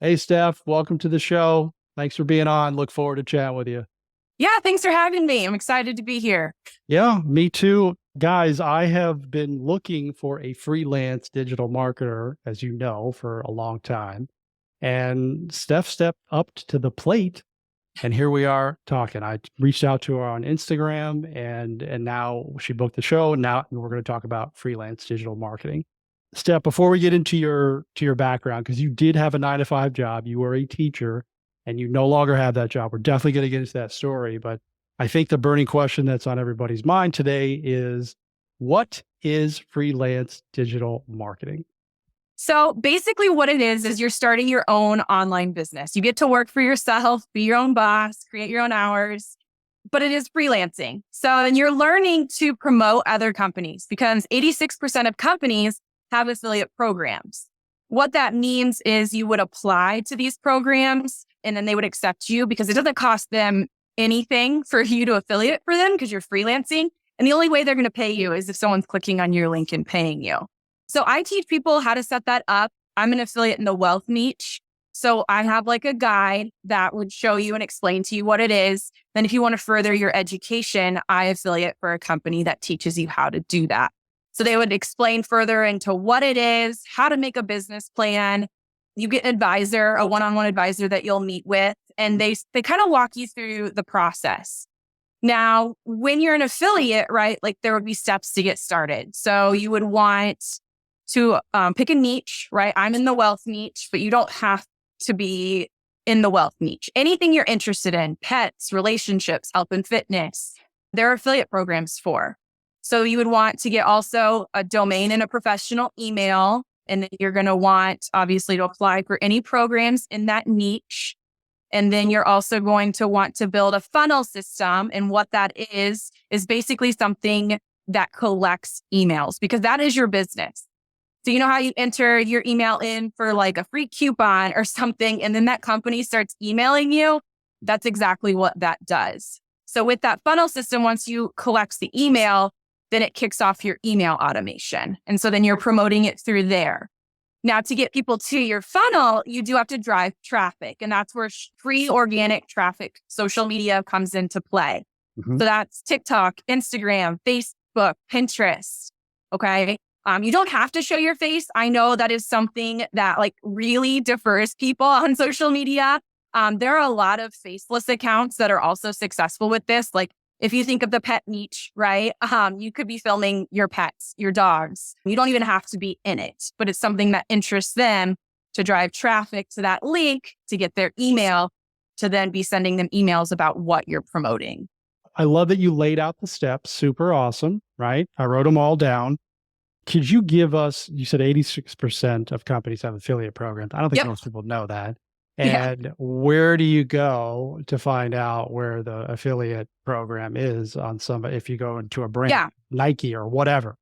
Hey, Steph, welcome to the show. Thanks for being on. Look forward to chatting with you. Yeah, thanks for having me. I'm excited to be here. Yeah, me too. Guys, I have been looking for a freelance digital marketer, as you know, for a long time. And Steph stepped up to the plate, and here we are talking. I reached out to her on Instagram, and now she booked the show. And now we're going to talk about freelance digital marketing. Steph, before we get into your background, because you did have a 9 to 5 job, you were a teacher, and you no longer have that job. We're definitely going to get into that story, but I think the burning question that's on everybody's mind today is, what is freelance digital marketing? So basically, what it is you're starting your own online business. You get to work for yourself, be your own boss, create your own hours, but it is freelancing. So, and you're learning to promote other companies because 86% of companies have affiliate programs. What that means is you would apply to these programs and then they would accept you because it doesn't cost them anything for you to affiliate for them because you're freelancing. And the only way they're going to pay you is if someone's clicking on your link and paying you. So I teach people how to set that up. I'm an affiliate in the wealth niche. So I have like a guide that would show you and explain to you what it is. Then if you want to further your education, I affiliate for a company that teaches you how to do that. So they would explain further into what it is, how to make a business plan. You get an advisor, a one-on-one advisor that you'll meet with, and they kind of walk you through the process. Now, when you're an affiliate, right, like there would be steps to get started. So you would want to pick a niche, right? I'm in the wealth niche, but you don't have to be in the wealth niche. Anything you're interested in, pets, relationships, health and fitness, there are affiliate programs for. So you would want to get also a domain and a professional email. And then you're going to want, obviously, to apply for any programs in that niche. And then you're also going to want to build a funnel system. And what that is basically something that collects emails because that is your business. So you know how you enter your email in for like a free coupon or something, and then that company starts emailing you? That's exactly what that does. So with that funnel system, once you collect the email, then it kicks off your email automation. And so then you're promoting it through there. Now, to get people to your funnel, you do have to drive traffic. And that's where free organic traffic, social media comes into play. Mm-hmm. So that's TikTok, Instagram, Facebook, Pinterest. Okay. You don't have to show your face. I know that is something that like really differs people on social media. There are a lot of faceless accounts that are also successful with this. Like if you think of the pet niche, right? You could be filming your pets, your dogs. You don't even have to be in it, but it's something that interests them to drive traffic to that link to get their email to then be sending them emails about what you're promoting. I love that you laid out the steps. Super awesome, right? I wrote them all down. Could you give us, you said 86% of companies have affiliate programs. I don't think Yep. most people know that. Yeah. And where do you go to find out where the affiliate program is on some, if you go into a brand, Yeah. Nike or whatever?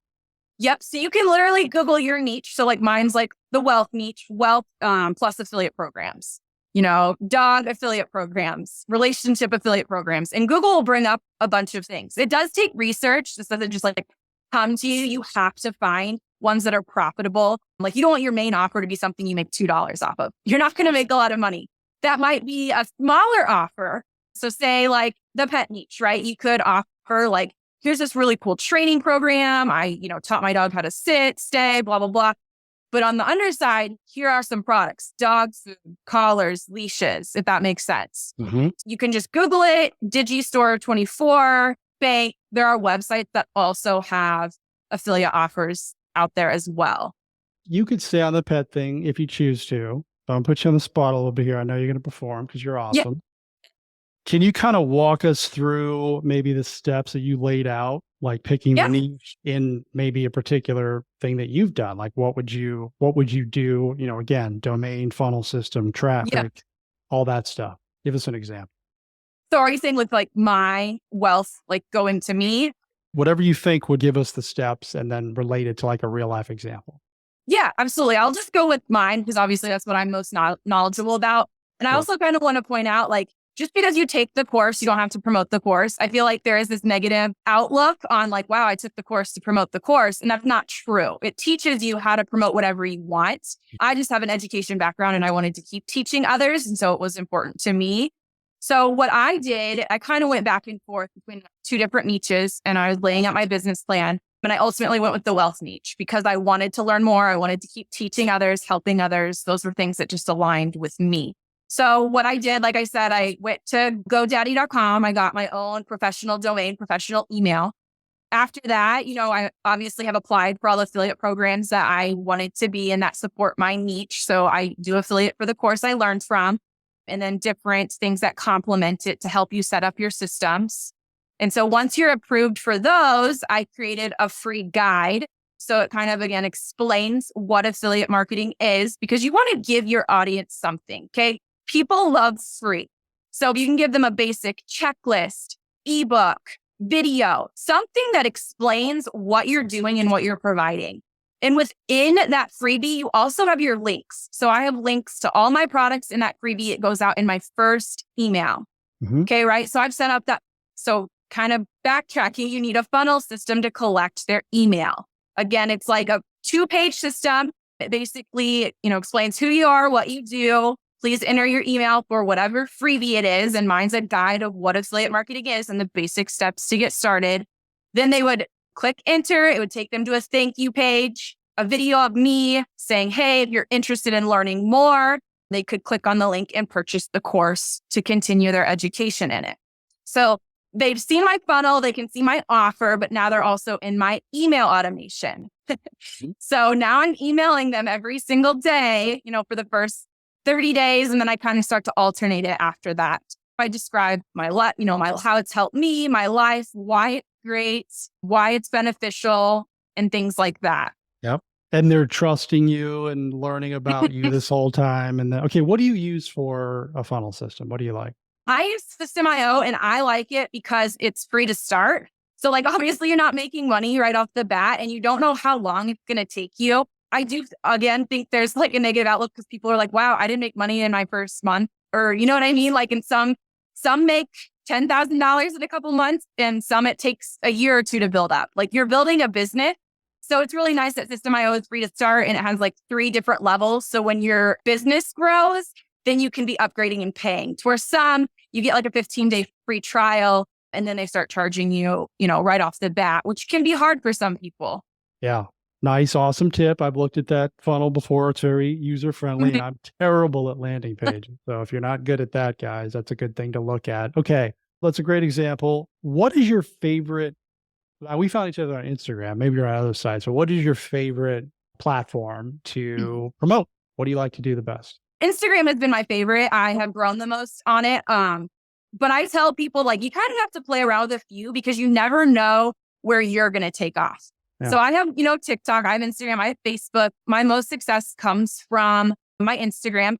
Yep. So you can literally Google your niche. So like mine's like the wealth niche, wealth plus affiliate programs, dog affiliate programs, relationship affiliate programs. And Google will bring up a bunch of things. It does take research. This doesn't just like come to you. You have to find ones that are profitable. Like you don't want your main offer to be something you make $2 off of. You're not going to make a lot of money. That might be a smaller offer. So say like the pet niche, right? You could offer like, here's this really cool training program. I, taught my dog how to sit, stay, blah, blah, blah. But on the underside, here are some products, dog food, collars, leashes, if that makes sense. Mm-hmm. You can just Google it, Digistore24, Bank. There are websites that also have affiliate offers out there as well. You could stay on the pet thing if you choose to. Don't put you on the spot a little bit here. I know you're going to perform because you're Yeah. awesome. Can you kind of walk us through maybe the steps that you laid out, like picking the niche in maybe a particular thing that you've done? Like what would you do? Again, domain, funnel system, traffic, all that stuff. Give us an example. So are you saying with like my wealth, like go into me? Whatever you think would give us the steps and then relate it to like a real life example. Yeah, absolutely. I'll just go with mine because obviously that's what I'm most knowledgeable about. And I also kind of want to point out, like, just because you take the course, you don't have to promote the course. I feel like there is this negative outlook on like, wow, I took the course to promote the course. And that's not true. It teaches you how to promote whatever you want. I just have an education background and I wanted to keep teaching others. And so it was important to me. So what I did, I kind of went back and forth between two different niches and I was laying out my business plan. And I ultimately went with the wealth niche because I wanted to learn more. I wanted to keep teaching others, helping others. Those were things that just aligned with me. So what I did, like I said, I went to GoDaddy.com. I got my own professional domain, professional email. After that, I obviously have applied for all the affiliate programs that I wanted to be and that support my niche. So I do affiliate for the course I learned from, and then different things that complement it to help you set up your systems. And so once you're approved for those, I created a free guide. So it kind of, again, explains what affiliate marketing is because you want to give your audience something. Okay. People love free. So if you can give them a basic checklist, ebook, video, something that explains what you're doing and what you're providing. And within that freebie, you also have your links. So I have links to all my products in that freebie. It goes out in my first email. Okay, right? So I've set up that. So kind of backtracking, you need a funnel system to collect their email. Again, it's like a 2-page system. It basically, explains who you are, what you do. Please enter your email for whatever freebie it is. And mine's a guide of what affiliate marketing is and the basic steps to get started. Then they would click enter. It would take them to a thank you page, a video of me saying, hey, if you're interested in learning more, they could click on the link and purchase the course to continue their education in it. So they've seen my funnel, they can see my offer, but now they're also in my email automation. So now I'm emailing them every single day, for the first 30 days. And then I kind of start to alternate it after that. I describe my life, how it's helped me, my life, why it's great, why it's beneficial, and things like that. Yep. And they're trusting you and learning about you this whole time. And okay, what do you use for a funnel system? What do you like? I use System.io and I like it because it's free to start. So like, obviously you're not making money right off the bat and you don't know how long it's going to take you. I do, again, think there's like a negative outlook because people are like, wow, I didn't make money in my first month. Or you know what I mean? Like in some make $10,000 in a couple months and some it takes a year or two to build up. Like you're building a business. So it's really nice that System.io is free to start and it has like 3 different levels. So when your business grows, then you can be upgrading and paying. To where some, you get like a 15-day free trial and then they start charging you, right off the bat, which can be hard for some people. Yeah. Nice, awesome tip. I've looked at that funnel before. It's very user-friendly. I'm terrible at landing pages. So if you're not good at that, guys, that's a good thing to look at. Okay, that's a great example. What is your favorite? We found each other on Instagram. Maybe you're on other sites. So what is your favorite platform to promote? What do you like to do the best? Instagram has been my favorite. I have grown the most on it. But I tell people like, you kind of have to play around with a few because you never know where you're going to take off. Yeah. So I have, TikTok, I have Instagram, I have Facebook. My most success comes from my Instagram.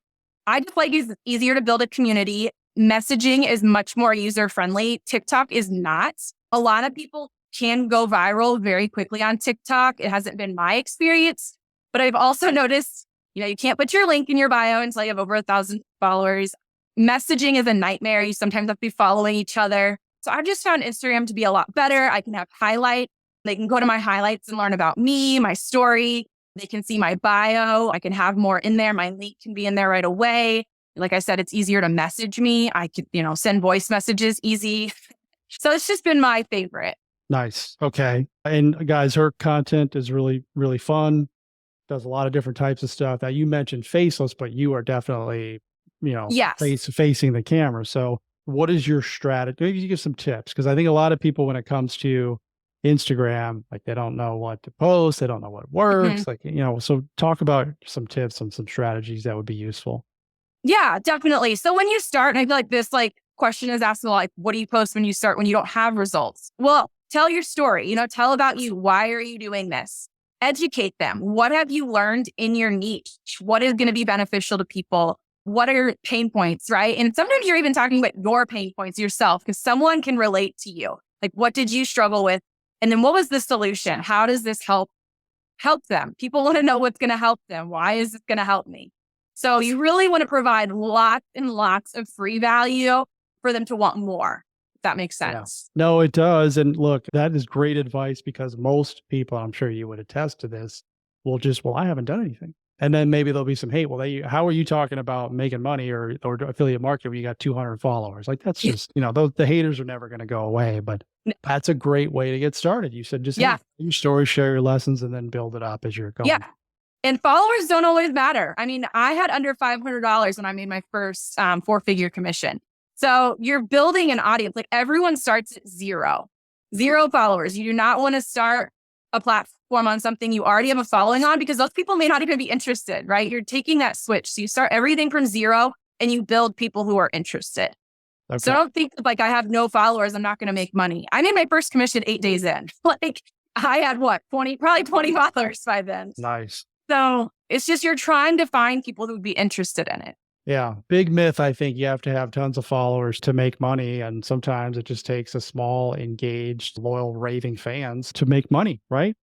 I just like it's easier to build a community. Messaging is much more user-friendly. TikTok is not. A lot of people can go viral very quickly on TikTok. It hasn't been my experience, but I've also noticed, you can't put your link in your bio until you have over 1,000 followers. Messaging is a nightmare. You sometimes have to be following each other. So I've just found Instagram to be a lot better. I can have highlight. They can go to my highlights and learn about me, my story. They can see my bio. I can have more in there. My link can be in there right away. Like I said, it's easier to message me. I could, send voice messages easy. So it's just been my favorite. Nice. Okay. And guys, her content is really, really fun. Does a lot of different types of stuff. Now you mentioned faceless, but you are definitely, yes, facing the camera. So what is your strategy? Maybe you give some tips because I think a lot of people, when it comes to Instagram, like they don't know what to post, they don't know what works. So talk about some tips and some strategies that would be useful. Yeah, definitely. So when you start, and I feel like this question is asked a lot, like, what do you post when you start, when you don't have results? Well, tell your story, tell about you. Why are you doing this? Educate them. What have you learned in your niche? What is going to be beneficial to people? What are your pain points, right? And sometimes you're even talking about your pain points yourself because someone can relate to you. Like, what did you struggle with? And then what was the solution? How does this help them? People want to know what's going to help them. Why is this going to help me? So you really want to provide lots and lots of free value for them to want more. If that makes Yeah. sense. No, it does. And look, that is great advice because most people, I'm sure you would attest to this, will just, well, I haven't done anything. And then maybe there'll be some hate. Well, how are you talking about making money or affiliate marketing when you got 200 followers? Like that's just, the haters are never going to go away. But that's a great way to get started. You said just Yeah. your story, share your lessons, and then build it up as you're going. Yeah. And followers don't always matter. I mean, I had under $500 when I made my first 4-figure commission. So you're building an audience. Like everyone starts at zero followers. You do not want to start a platform on something you already have a following on because those people may not even be interested, right? You're taking that switch. So you start everything from zero and you build people who are interested. Okay. So don't think like I have no followers, I'm not going to make money. I made my first commission 8 days in. Like I had probably 20 followers by then. Nice. So it's just you're trying to find people who would be interested in it. Yeah. Big myth. I think you have to have tons of followers to make money. And sometimes it just takes a small, engaged, loyal, raving fans to make money, right?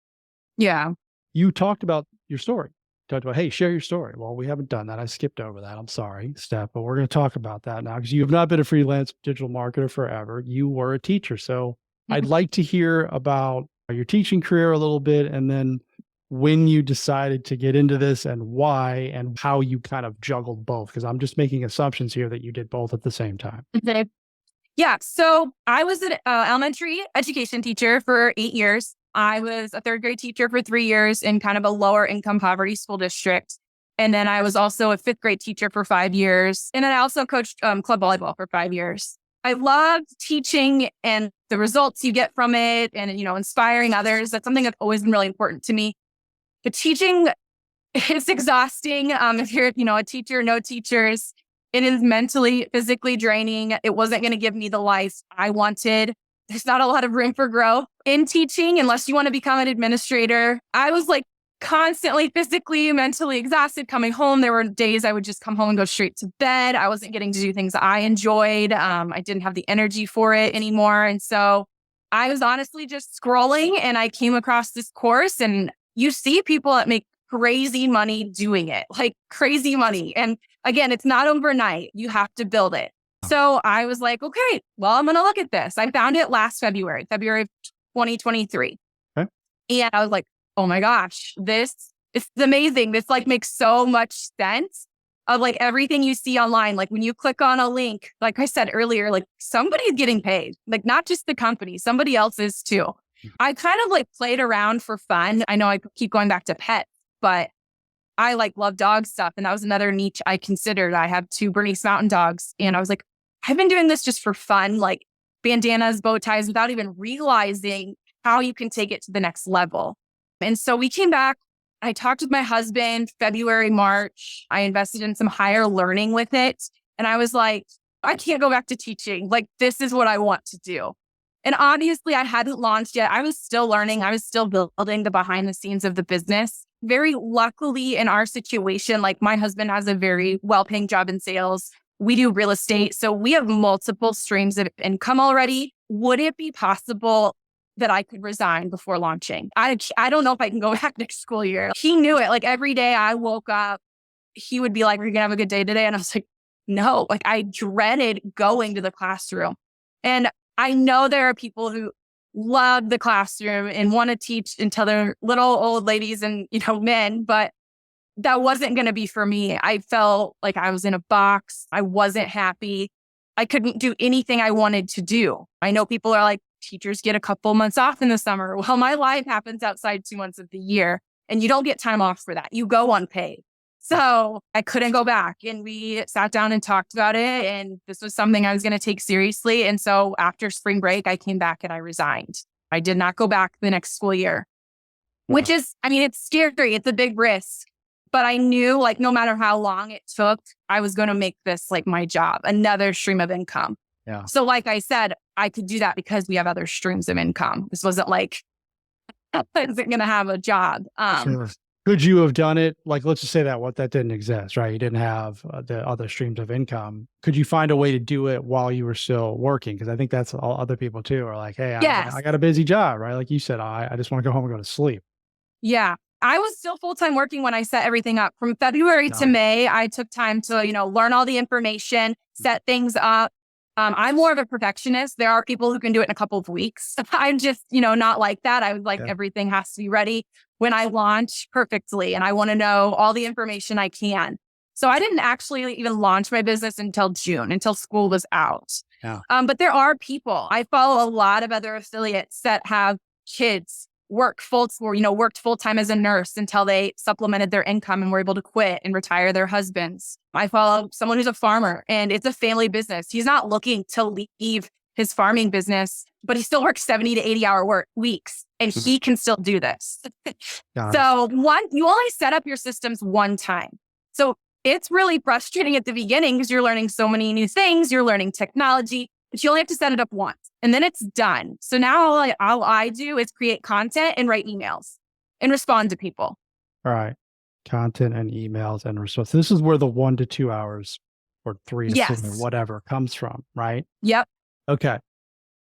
Yeah. You talked about your story. You talked about, hey, share your story. Well, we haven't done that. I skipped over that. I'm sorry, Steph, but we're going to talk about that now because you have not been a freelance digital marketer forever. You were a teacher. So I'd like to hear about your teaching career a little bit and then when you decided to get into this and why and how you kind of juggled both, because I'm just making assumptions here that you did both at the same time. Okay. Yeah. So I was an elementary education teacher for 8 years. I was a 3rd grade teacher for 3 years in kind of a lower income poverty school district. And then I was also a 5th grade teacher for 5 years. And then I also coached club volleyball for 5 years. I loved teaching and the results you get from it and, inspiring others. That's something that's always been really important to me. The teaching is exhausting. If you're, a teacher, no teachers, it is mentally, physically draining. It wasn't going to give me the life I wanted. There's not a lot of room for growth in teaching unless you want to become an administrator. I was like constantly physically, mentally exhausted coming home. There were days I would just come home and go straight to bed. I wasn't getting to do things that I enjoyed. I didn't have the energy for it anymore. And so I was honestly just scrolling and I came across this course and you see people that make crazy money doing it, like crazy money. And again, it's not overnight. You have to build it. So I was like, okay, well, I'm going to look at this. I found it last February of 2023. Okay. And I was like, oh my gosh, this is amazing. This like makes so much sense of like everything you see online. Like when you click on a link, like I said earlier, like somebody's getting paid, like not just the company, somebody else is too. I kind of like played around for fun. I know I keep going back to pets, but I like love dog stuff. And that was another niche I considered. I have 2 Bernese Mountain Dogs. And I was like, I've been doing this just for fun, like bandanas, bow ties, without even realizing how you can take it to the next level. And so we came back. I talked with my husband February, March. I invested in some higher learning with it. And I was like, I can't go back to teaching. Like, this is what I want to do. And obviously I hadn't launched yet. I was still learning. I was still building the behind the scenes of the business. Very luckily in our situation, like my husband has a very well-paying job in sales. We do real estate. So we have multiple streams of income already. Would it be possible that I could resign before launching? I don't know if I can go back next school year. He knew it. Like every day I woke up, he would be like, "Are you gonna have a good day today?" And I was like, no, like I dreaded going to the classroom. And I know there are people who love the classroom and want to teach until they're little old ladies and, men, but that wasn't going to be for me. I felt like I was in a box. I wasn't happy. I couldn't do anything I wanted to do. I know people are like, teachers get a couple months off in the summer. Well, my life happens outside 2 months of the year and you don't get time off for that. You go unpaid. So I couldn't go back and we sat down and talked about it. And this was something I was going to take seriously. And so after spring break, I came back and I resigned. I did not go back the next school year, which is, it's scary. It's a big risk, but I knew like no matter how long it took, I was going to make this like my job, another stream of income. Yeah. So like I said, I could do that because we have other streams of income. This wasn't like, I wasn't going to have a job. Sure. Could you have done it? Like, let's just say that didn't exist, right? You didn't have the other streams of income. Could you find a way to do it while you were still working? Because I think that's all other people too are like, hey, yes. I got a busy job, right? Like you said, I just want to go home and go to sleep. Yeah. I was still full-time working when I set everything up. From February to May, I took time to, learn all the information, set things up. I'm more of a perfectionist. There are people who can do it in a couple of weeks. I'm just, not like that. I would like everything has to be ready when I launch perfectly. And I want to know all the information I can. So I didn't actually even launch my business until June, until school was out. Yeah. But there are people, I follow a lot of other affiliates that have kids worked full time as a nurse until they supplemented their income and were able to quit and retire their husbands. I follow someone who's a farmer and it's a family business. He's not looking to leave his farming business, but he still works 70 to 80 hour weeks and he can still do this. So you only set up your systems one time. So it's really frustrating at the beginning because you're learning so many new things, you're learning technology, but you only have to set it up once and then it's done. So now all I do is create content and write emails and respond to people. All right. Content and emails and response. This is where the 1 to 2 hours or 3 to 6 or whatever comes from, right? Yep. Okay.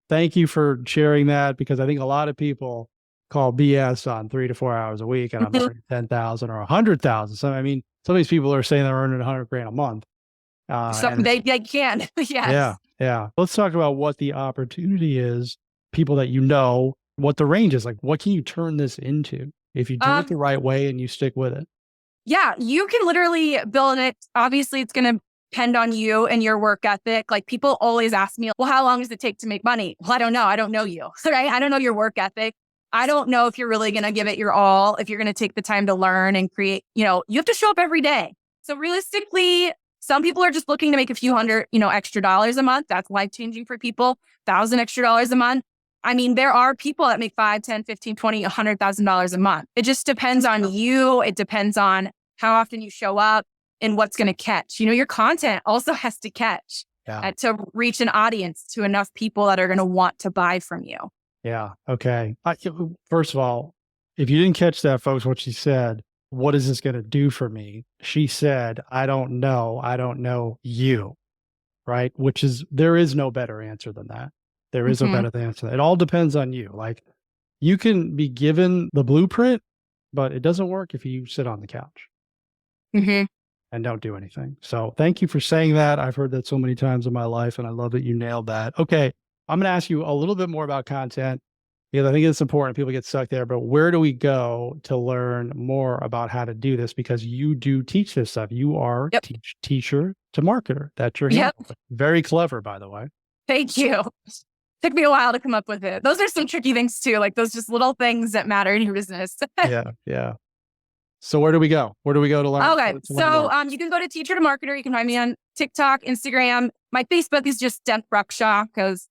Thank you for sharing that because I think a lot of people call BS on 3 to 4 hours a week and I'm earning 10,000 or 100,000. So, I mean, some of these people are saying they're earning 100 grand a month. So they can. Yes. Yeah. Let's talk about what the opportunity is, people that what the range is. Like, what can you turn this into if you do it the right way and you stick with it? Yeah, you can literally build it. Obviously, it's going to depend on you and your work ethic. Like people always ask me, well, how long does it take to make money? Well, I don't know. I don't know you, right? I don't know your work ethic. I don't know if you're really going to give it your all, if you're going to take the time to learn and create, you have to show up every day. So realistically, some people are just looking to make a few hundred, extra dollars a month. That's life-changing for people. $1,000 extra a month. I mean, there are people that make $5, $10, $15, $20, $100,000 a month. It just depends on you. It depends on how often you show up and what's going to catch. Your content also has to catch to reach an audience, to enough people that are going to want to buy from you. Yeah. Okay. First of all, if you didn't catch that, folks, what she said, what is this going to do for me? She said, I don't know. I don't know you. Right. There is no better answer than that. There is no better answer. It all depends on you. Like you can be given the blueprint, but it doesn't work if you sit on the couch and don't do anything. So thank you for saying that. I've heard that so many times in my life and I love that you nailed that. Okay. I'm going to ask you a little bit more about content because I think it's important. People get stuck there, but where do we go to learn more about how to do this? Because you do teach this stuff. You are teacher to marketer. That's your handle. Very clever, by the way. Thank you. Took me a while to come up with it. Those are some tricky things too. Like those just little things that matter in your business. Yeah. So where do we go? Where do we go to learn? Okay. So you can go to Teacher to Marketer. You can find me on TikTok, Instagram. My Facebook is just Steph Bruckshaw because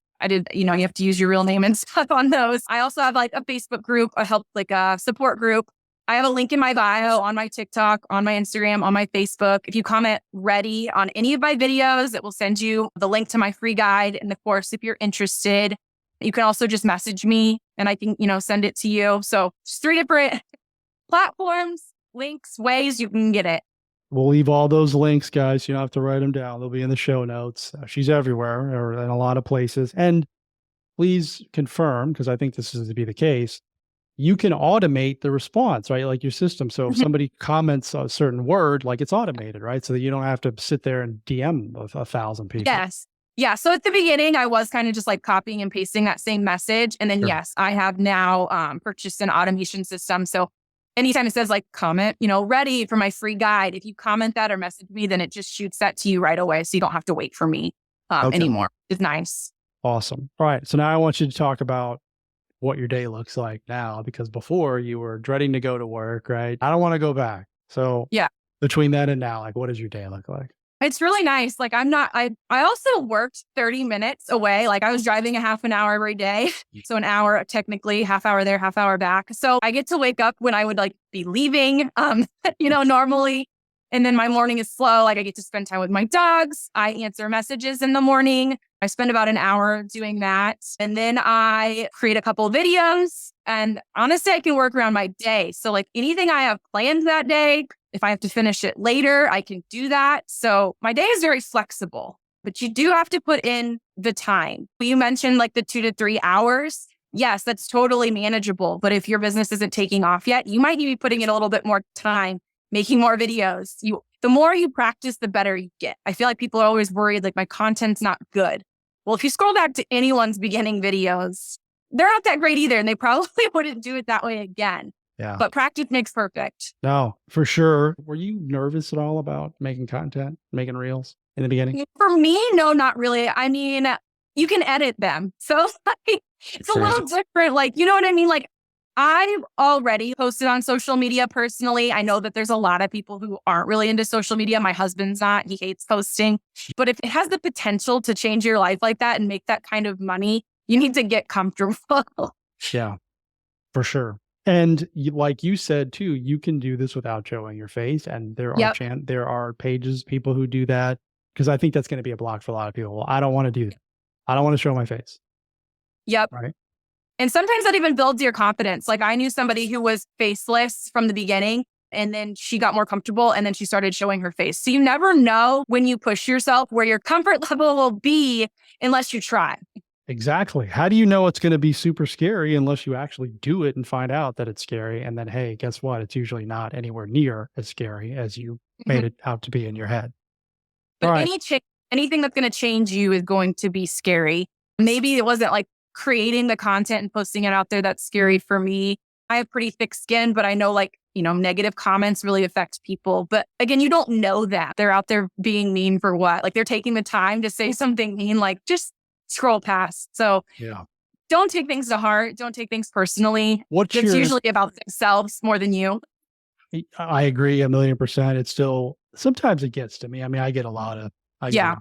you have to use your real name and stuff on those. I also have like a Facebook group, a support group. I have a link in my bio on my TikTok, on my Instagram, on my Facebook. If you comment ready on any of my videos, it will send you the link to my free guide and the course if you're interested. You can also just message me and I can, send it to you. So just 3 different platforms, links, ways you can get it. We'll leave all those links, guys. You don't have to write them down. They'll be in the show notes. She's everywhere or in a lot of places. And please confirm, because I think this is to be the case, you can automate the response, right? Like your system. So if somebody comments a certain word, like it's automated, right? So that you don't have to sit there and DM 1,000 people. Yes. Yeah. So at the beginning, I was kind of just like copying and pasting that same message. And then, yes, I have now purchased an automation system. So anytime it says like comment, ready for my free guide, if you comment that or message me, then it just shoots that to you right away. So you don't have to wait for me anymore. It's nice. Awesome. All right. So now I want you to talk about what your day looks like now, because before you were dreading to go to work, right? I don't want to go back. So between then and now, like what does your day look like? It's really nice. Like I also worked 30 minutes away. Like I was driving a half an hour every day. So an hour, technically half hour there, half hour back. So I get to wake up when I would like be leaving, normally. And then my morning is slow. Like I get to spend time with my dogs. I answer messages in the morning. I spend about an hour doing that. And then I create a couple of videos. And honestly, I can work around my day. So like anything I have planned that day, if I have to finish it later, I can do that. So my day is very flexible, but you do have to put in the time. You mentioned like the 2 to 3 hours. Yes, that's totally manageable. But if your business isn't taking off yet, you might need to be putting in a little bit more time, making more videos. The more you practice, the better you get. I feel like people are always worried, like my content's not good. Well, if you scroll back to anyone's beginning videos, they're not that great either. And they probably wouldn't do it that way again. Yeah. But practice makes perfect. No, for sure. Were you nervous at all about making content, making reels in the beginning? For me, no, not really. I mean, you can edit them. So like, it's a little different. Like, you know what I mean? Like, I've already posted on social media personally. I know that there's a lot of people who aren't really into social media. My husband's not. He hates posting. But if it has the potential to change your life like that and make that kind of money, you need to get comfortable. Yeah, for sure. And like you said too, you can do this without showing your face. And there are there are pages, people who do that, because I think that's going to be a block for a lot of people. I don't want to do that. I don't want to show my face. Yep. Right. And sometimes that even builds your confidence. Like I knew somebody who was faceless from the beginning, and then she got more comfortable and then she started showing her face. So you never know when you push yourself where your comfort level will be unless you try. Exactly. How do you know it's going to be super scary unless you actually do it and find out that it's scary? And then, hey, guess what? It's usually not anywhere near as scary as you made it out to be in your head. But anything that's going to change you is going to be scary. Maybe it wasn't like creating the content and posting it out there that's scary for me. I have pretty thick skin, but I know like, negative comments really affect people. But again, you don't know that. They're out there being mean for what? Like they're taking the time to say something mean, like just scroll past. So don't take things to heart. Don't take things personally. It's usually about themselves more than you. I agree 1,000,000%. It's still, sometimes it gets to me. I mean, I get a lot of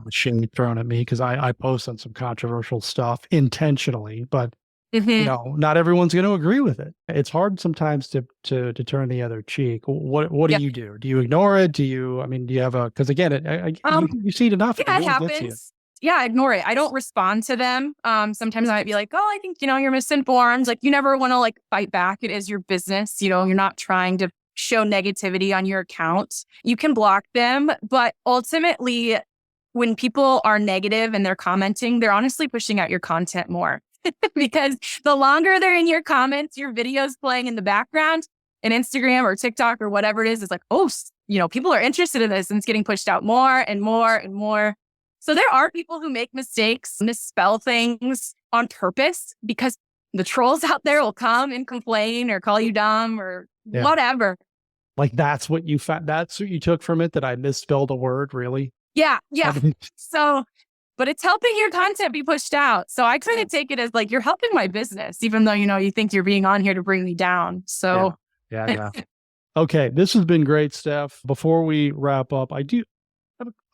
shit thrown at me because I post on some controversial stuff intentionally, but not everyone's going to agree with it. It's hard sometimes to turn the other cheek. What do you do? Do you ignore it? Do you have because again, you see it enough. Yeah, it happens. Yeah, I ignore it. I don't respond to them. Sometimes I might be like, oh, I think, you're misinformed. Like you never want to like fight back. It is your business. You're not trying to show negativity on your account. You can block them, but ultimately when people are negative and they're commenting, they're honestly pushing out your content more because the longer they're in your comments, your videos playing in the background in Instagram or TikTok or whatever it is, it's like, oh, people are interested in this and it's getting pushed out more and more and more. So there are people who make mistakes, misspell things on purpose because the trolls out there will come and complain or call you dumb or whatever. Like that's what you found. That's what you took from it, that I misspelled a word, really? Yeah. So, but it's helping your content be pushed out. So I kind of take it as like, you're helping my business, even though, you think you're being on here to bring me down. So yeah. Okay. This has been great, Steph. Before we wrap up, I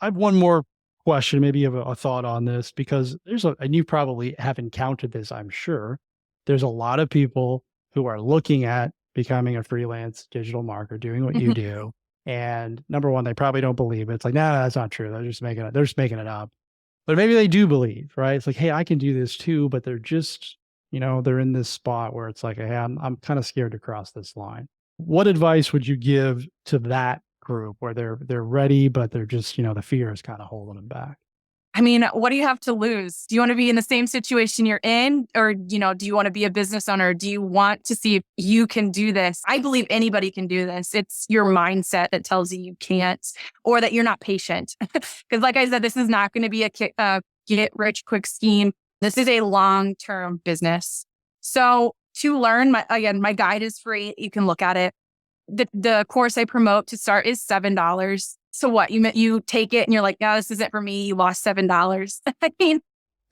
have one more question. Maybe you have a thought on this, because and you probably have encountered this, I'm sure. There's a lot of people who are looking at becoming a freelance digital marketer, doing what you do. And number one, they probably don't believe it. It's like, no, that's not true. They're just making it up. But maybe they do believe, right? It's like, hey, I can do this too, but they're just, they're in this spot where it's like, hey, I'm kind of scared to cross this line. What advice would you give to that group where they're ready, but they're just, the fear is kind of holding them back? I mean, what do you have to lose? Do you want to be in the same situation you're in? Or, do you want to be a business owner? Do you want to see if you can do this? I believe anybody can do this. It's your mindset that tells you can't, or that you're not patient. Because like I said, this is not going to be a get rich quick scheme. This is a long-term business. So to learn, my guide is free. You can look at it. The course I promote to start is $7. So what, you take it and you're like, no, this isn't for me. You lost $7. I mean,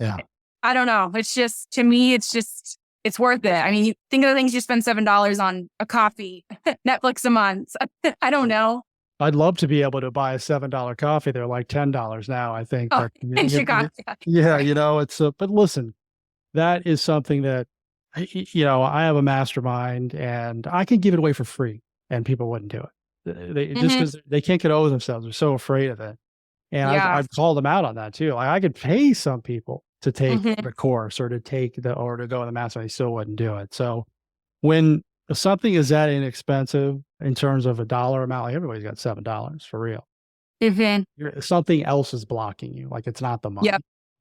I don't know. It's just, to me, it's worth it. I mean, you think of the things you spend $7 on: a coffee, Netflix a month. I don't know. I'd love to be able to buy a $7 coffee. They're like $10 now, I think. Oh, in Chicago. It's but listen, that is something that, I have a mastermind and I can give it away for free and people wouldn't do it. They just because they can't get over themselves. They're so afraid of it. And I've called them out on that too. Like I could pay some people to take the course or to go to the mastermind. They still wouldn't do it. So when something is that inexpensive in terms of a dollar amount, like everybody's got $7 for real. Something else is blocking you. Like it's not the money.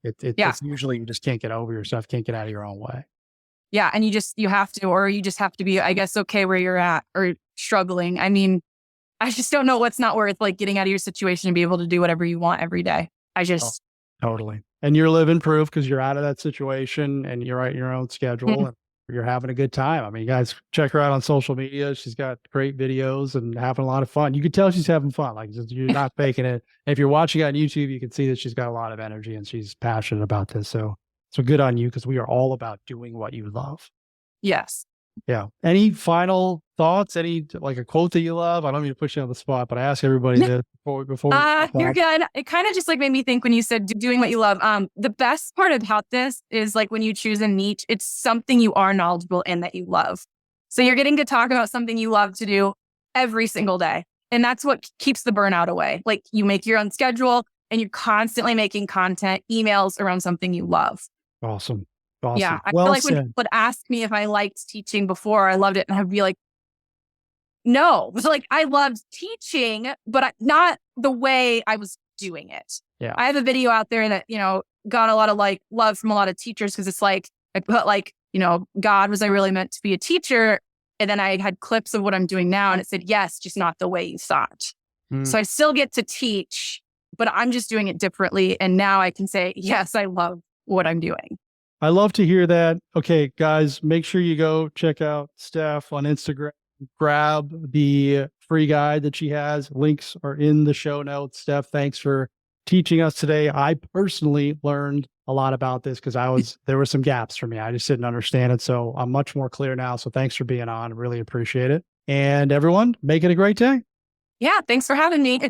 It's usually you just can't get over yourself, can't get out of your own way. Yeah. And you just have to be, I guess, okay where you're at or struggling. I mean, I just don't know what's not worth like getting out of your situation and be able to do whatever you want every day. Totally. And you're living proof because you're out of that situation and you're at your own schedule and you're having a good time. I mean, you guys check her out on social media. She's got great videos and having a lot of fun. You can tell she's having fun. Like you're not faking it. If you're watching on YouTube, you can see that she's got a lot of energy and she's passionate about this. So good on you because we are all about doing what you love. Yes. Yeah. Any final thoughts? Any like a quote that you love? I don't mean to push you on the spot, but I ask everybody this before. You're good. It kind of just like made me think when you said doing what you love. The best part about this is like when you choose a niche, it's something you are knowledgeable in that you love. So you're getting to talk about something you love to do every single day. And that's what keeps the burnout away. Like you make your own schedule and you're constantly making content, emails around something you love. Awesome. Awesome. Yeah. I Well feel like when said. people would ask me if I liked teaching before, I loved it. And I'd be like, no. So like I loved teaching, but not the way I was doing it. Yeah. I have a video out there that, got a lot of like love from a lot of teachers because it's like, I put like, God, was I really meant to be a teacher? And then I had clips of what I'm doing now and it said, yes, just not the way you thought. So I still get to teach, but I'm just doing it differently. And now I can say, yes, I love what I'm doing. I love to hear that. Okay, guys, make sure you go check out Steph on Instagram. Grab the free guide that she has. Links are in the show notes. Steph, thanks for teaching us today. I personally learned a lot about this because there were some gaps for me. I just didn't understand it. So I'm much more clear now. So thanks for being on. Really appreciate it. And everyone, make it a great day. Yeah. Thanks for having me.